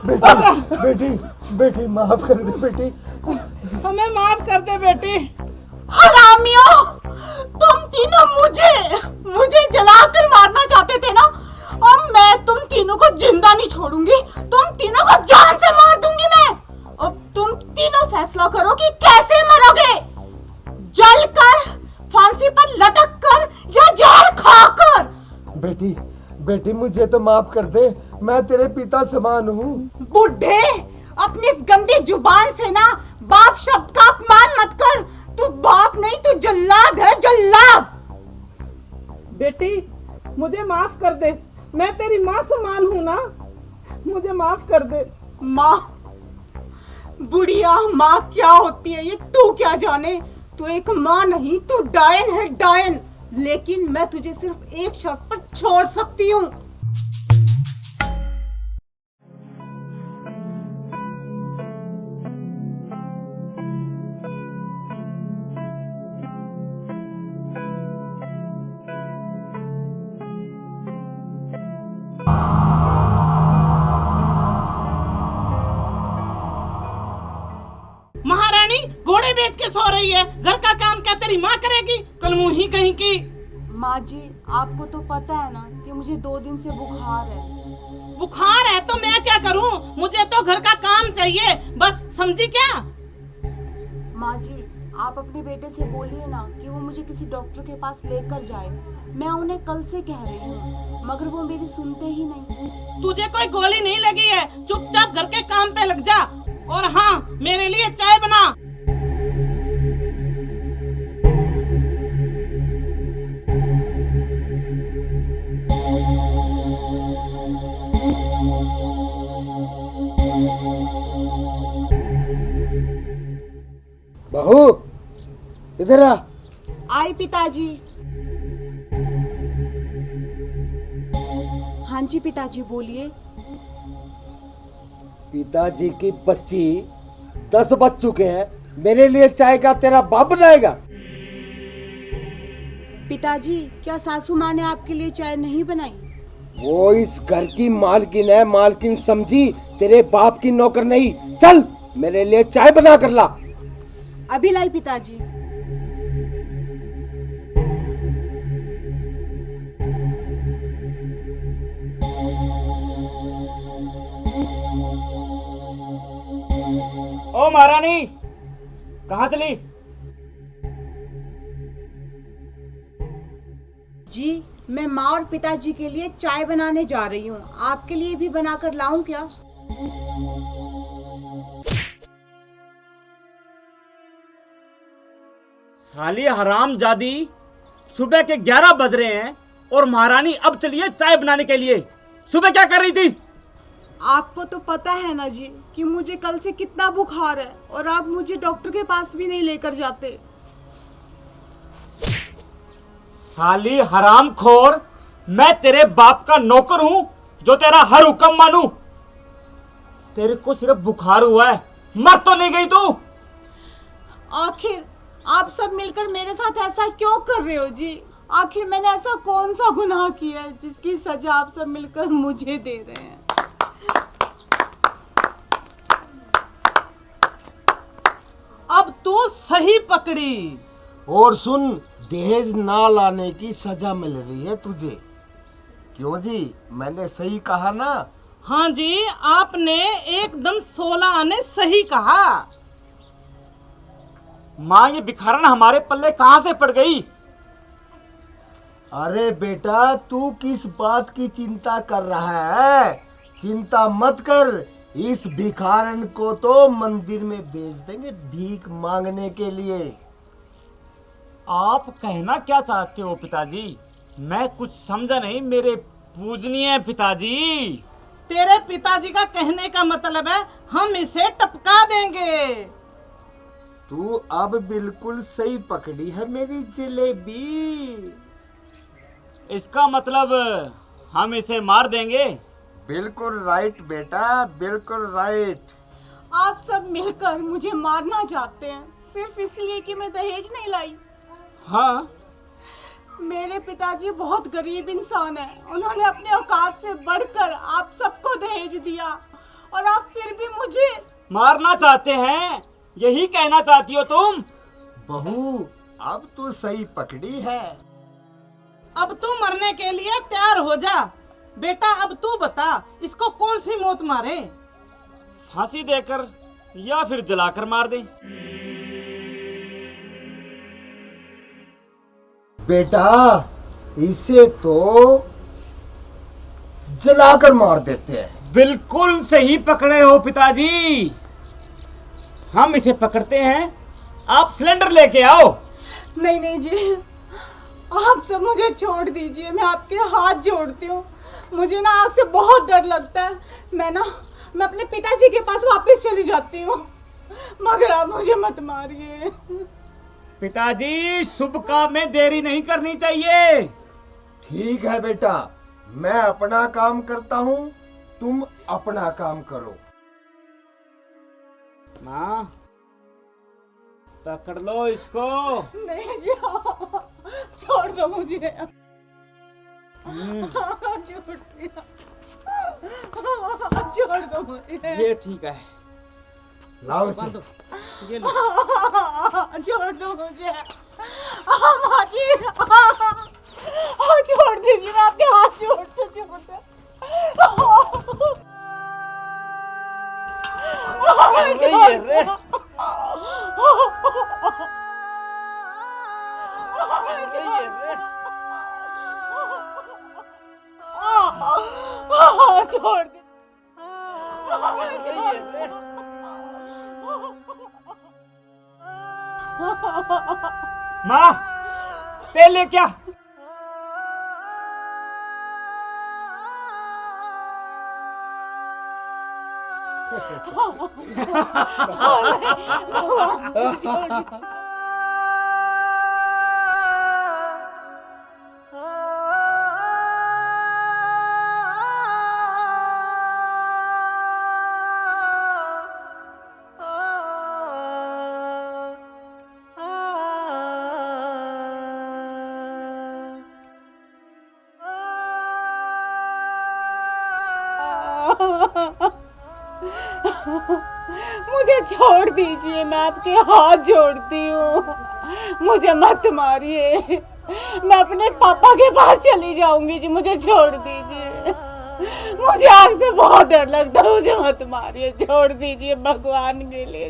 बेटी बेटी बेटी माफ कर दे बेटी, हमें माफ कर दे बेटी। हरामियों, तुम तीनों मुझे जलाकर मारना चाहते थे ना, और मैं तुम तीनों को जिंदा नहीं छोड़ूंगी, तुम तीनों को जान से मार दूंगी मैं। अब तुम तीनों फैसला करो कि कैसे मरोगे, जलकर, फांसी पर लटक कर या जहर खाकर। बेटी बेटी मुझे तो माफ कर दे, मैं तेरे पिता समान हूँ। बुढ़े, अपनी इस गंदी जुबान से ना बाप शब्द का अपमान मत कर। तू बाप नहीं, तू जल्लाद है, जल्लाद। बेटी मुझे माफ कर दे, मैं तेरी माँ समान हूँ ना, मुझे माफ कर दे। माँ, बुढ़िया माँ क्या होती है ये तू क्या जाने। तू एक माँ नहीं, तू डायन है, डायन। लेकिन मैं तुझे सिर्फ एक शर्त पर छोड़ सकती हूँ। महारानी घोड़े बेच के सो रही है, घर का काम क्या तेरी माँ करेगी? कल मुंह ही कहीं की। माँ जी, आपको तो पता है ना कि मुझे 2 दिन से बुखार है। बुखार है तो मैं क्या करूं? मुझे तो घर का काम चाहिए बस, समझी क्या? माँ जी, आप अपने बेटे से बोलिए ना कि वो मुझे किसी डॉक्टर के पास लेकर जाए। मैं उन्हें कल से कह रही हूँ, मगर वो मेरी सुनते ही नहीं। तुझे कोई गोली नहीं लगी है, चुपचाप घर के काम पे लग जा। और हाँ, मेरे लिए चाय बना। बहू इधर आ। आई पिताजी। हाँ जी पिताजी, बोलिए। पिताजी की बच्ची 10 बज चुके हैं, मेरे लिए चाय का तेरा बाप बनाएगा? पिताजी, क्या सासू माँ ने आपके लिए चाय नहीं बनाई? वो इस घर की मालकिन है, मालकिन समझी, तेरे बाप की नौकर नहीं। चल मेरे लिए चाय बना कर ला। अभी लाई पिताजी। ओ महारानी, कहाँ चली? जी, मैं माँ और पिताजी के लिए चाय बनाने जा रही हूँ। आपके लिए भी बनाकर लाऊं क्या? साली हरामजादी, सुबह के 11 बज रहे हैं और महारानी अब चली है चाय बनाने के लिए। सुबह क्या कर रही थी? आपको तो पता है ना जी कि मुझे कल से कितना बुखार है, और आप मुझे डॉक्टर के पास भी नहीं लेकर जाते। साली हरामखोर, मैं तेरे बाप का नौकर हूं जो तेरा हर हुक्म मानूं। तेरे को सिर्फ बुखार हुआ है, मर तो नहीं गई तू। आखिर आप सब मिलकर मेरे साथ ऐसा क्यों कर रहे हो जी? आखिर मैंने ऐसा कौन सा गुनाह किया है जिसकी सजा आप सब मिलकर मुझे दे रहे हैं? अब तू सही पकड़ी। और सुन, दहेज ना लाने की सजा मिल रही है तुझे। क्यों जी, मैंने सही कहा ना? हाँ जी, आपने एकदम 16 आने सही कहा। माँ, ये भिखारन हमारे पल्ले कहाँ से पड़ गई? अरे बेटा, तू किस बात की चिंता कर रहा है? चिंता मत कर, इस भिखारन को तो मंदिर में भेज देंगे भीख मांगने के लिए। आप कहना क्या चाहते हो पिताजी? मैं कुछ समझा नहीं मेरे पूजनीय पिताजी। तेरे पिताजी का कहने का मतलब है हम इसे टपका देंगे। तू अब बिल्कुल सही पकड़ी है मेरी जलेबी। इसका मतलब हम इसे मार देंगे? बिल्कुल राइट बेटा, बिल्कुल राइट। आप सब मिलकर मुझे मारना चाहते हैं सिर्फ इसलिए कि मैं दहेज नहीं लाई। हाँ, मेरे पिताजी बहुत गरीब इंसान हैं। उन्होंने अपने औकात से बढ़कर आप सबको दहेज दिया, और आप फिर भी मुझे मारना चाहते हैं, यही कहना चाहती हो तुम? बहू अब तो सही पकड़ी है। अब तू मरने के लिए तैयार हो जा। बेटा अब तू बता, इसको कौन सी मौत मारे? फांसी देकर या फिर जलाकर मार दे। बेटा इसे तो जलाकर मार देते हैं। बिल्कुल सही पकड़े हो पिताजी। हम इसे पकड़ते हैं, आप सिलेंडर लेके आओ। नहीं नहीं जी, आप सब मुझे छोड़ दीजिए, मैं आपके हाथ जोड़ती हूँ। मुझे ना आग से बहुत डर लगता है। मैं अपने पिताजी के पास वापस चली जाती हूँ, मगर आप मुझे मत मारिए। पिताजी शुभ काम में देरी नहीं करनी चाहिए। ठीक है बेटा, मैं अपना काम करता हूँ, तुम अपना काम करो। माँ पकड़ लो इसको। नहीं जी, छोड़ दो मुझे। छोड़ दो मुझे। ये ठीक है, लाओ इसे। बांधो, ये लो। छोड़ दो मुझे। माँ जी, छोड़ दीजिए, मैं आपके हाथ जोड़ते छोड़ते। ये रे। छोड़ दे। माँ तेल ले क्या? मुझे छोड़ दीजिए, मैं आपके हाथ जोड़ती हूँ। मुझे मत मारिए, मैं अपने पापा के पास चली जाऊंगी जी। मुझे छोड़ दीजिए, मुझे आग से बहुत डर लगता है। मुझे मत मारिए, छोड़ दीजिए भगवान के लिए।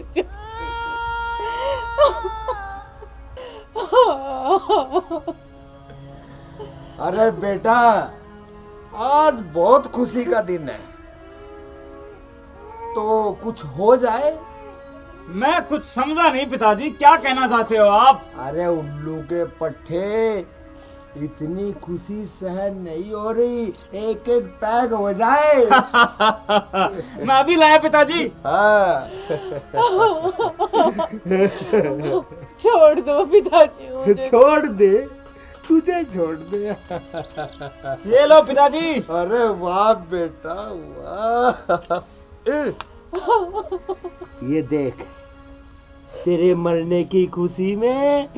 अरे बेटा आज बहुत खुशी का दिन है, तो कुछ हो जाए। मैं कुछ समझा नहीं पिताजी, क्या कहना चाहते हो आप? अरे उल्लू के पट्टे, इतनी खुशी सहन नहीं हो रही, एक एक पैग हो जाए। मैं अभी लाया पिताजी। हाँ। छोड़ दो पिताजी मुझे। छोड़ दे, तुझे छोड़ दे। ये लो पिताजी। अरे वाह बेटा वाह। ये देख, तेरे मरने की खुशी में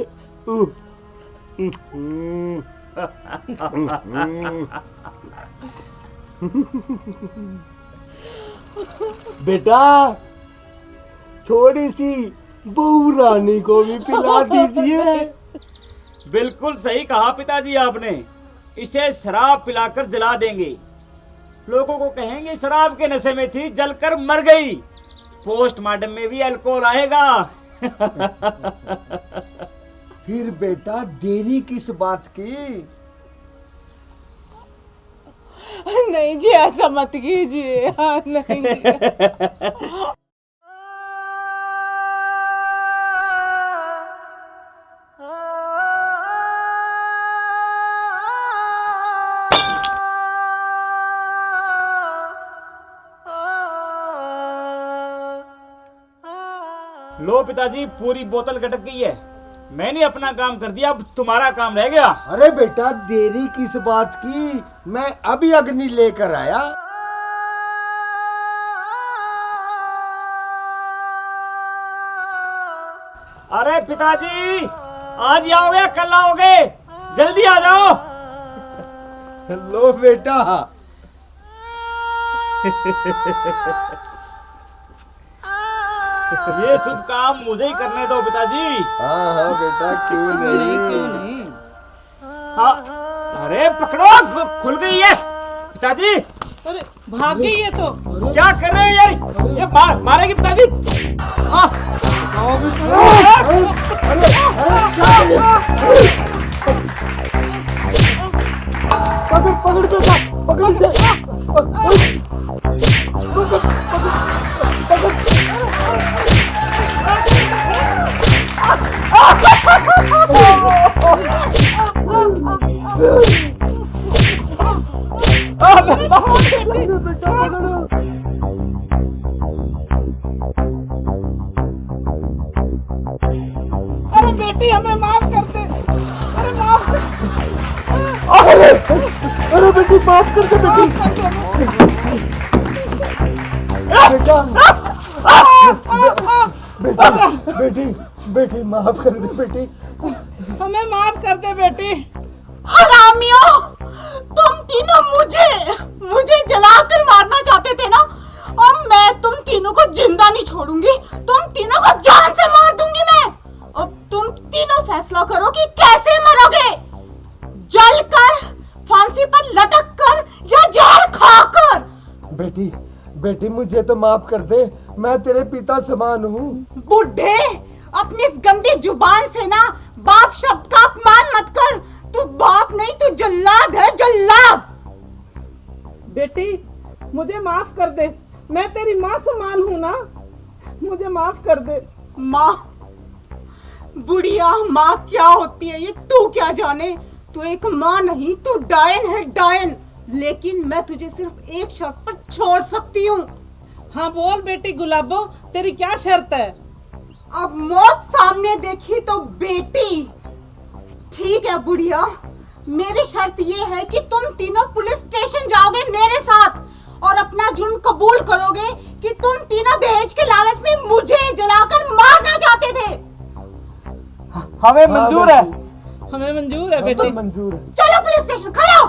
बेटा थोड़ी सी बहू रानी को भी पिला दीजिए। बिल्कुल सही कहा पिताजी आपने, इसे शराब पिलाकर जला देंगे। लोगों को कहेंगे शराब के नशे में थी, जलकर मर गई। पोस्टमार्टम में भी अल्कोहल आएगा। फिर बेटा देरी किस बात की? नहीं जी, ऐसा मत कीजिए। हाँ, नहीं जी। लो पिताजी, पूरी बोतल गटक गई है। मैंने अपना काम कर दिया, अब तुम्हारा काम रह गया। अरे बेटा देरी किस बात की, मैं अभी अग्नि लेकर आया। अरे पिताजी आज ही आओगे या कल आओगे? जल्दी आ जाओ। लो बेटा। ये शुभ काम मुझे ही करने दो पिताजी। हाँ हाँ बेटा, क्यों नहीं। क्यों नहीं? हाँ, अरे पकड़ो, खुल गई है पिताजी। अरे भाग गई ये तो। क्या कर रहे हैं यार, ये मारेगी पिताजी। हाँ, पकड़ पकड़ बेटा, पकड़ इसे। अरे बेटी हमें माफ कर दे। अरे माफ कर। अरे बेटी माफ कर दे बेटी। बेटा बेटा, बेटी बेटी माफ कर दे बेटी। हमें माफ कर दे बेटी। हरामियों, तुम तीनों मुझे जलाकर मारना चाहते थे ना, और मैं तुम तीनों को जिंदा नहीं छोड़ूंगी, तुम तीनों को जान से मार दूंगी मैं। अब तुम तीनों फैसला करो कि कैसे मरोगे, जलकर, फांसी पर लटक कर या जहर खाकर। बेटी बेटी मुझे तो माफ कर दे, मैं तेरे पिता समान हूँ। बुढ़े, अपनी इस गंदी जुबान से ना बाप शब्द का अपमान मत कर। तू बाप नहीं, तू जल्लाद है, जल्लाद। बेटी मुझे माफ कर दे, मैं तेरी माँ समान हूँ ना, मुझे माफ कर दे। माँ, बुढ़िया माँ क्या होती है ये तू क्या जाने। तू एक माँ नहीं, तू डायन है, डायन। लेकिन मैं तुझे सिर्फ एक शर्त पर छोड़ सकती हूँ। हाँ बोल बेटी गुलाबो, तेरी क्या शर्त है? अब मौत सामने देखी तो बेटी। ठीक है बुढ़िया, मेरी शर्त ये है कि तुम तीनों पुलिस स्टेशन जाओगे मेरे साथ, और अपना जुर्म कबूल करोगे कि तुम तीनों दहेज के लालच में मुझे जलाकर मारना चाहते थे। हमें मंजूर है। हमें मंजूर है बेटी। मंजूर है। चलो पुलिस स्टेशन, खड़े हो।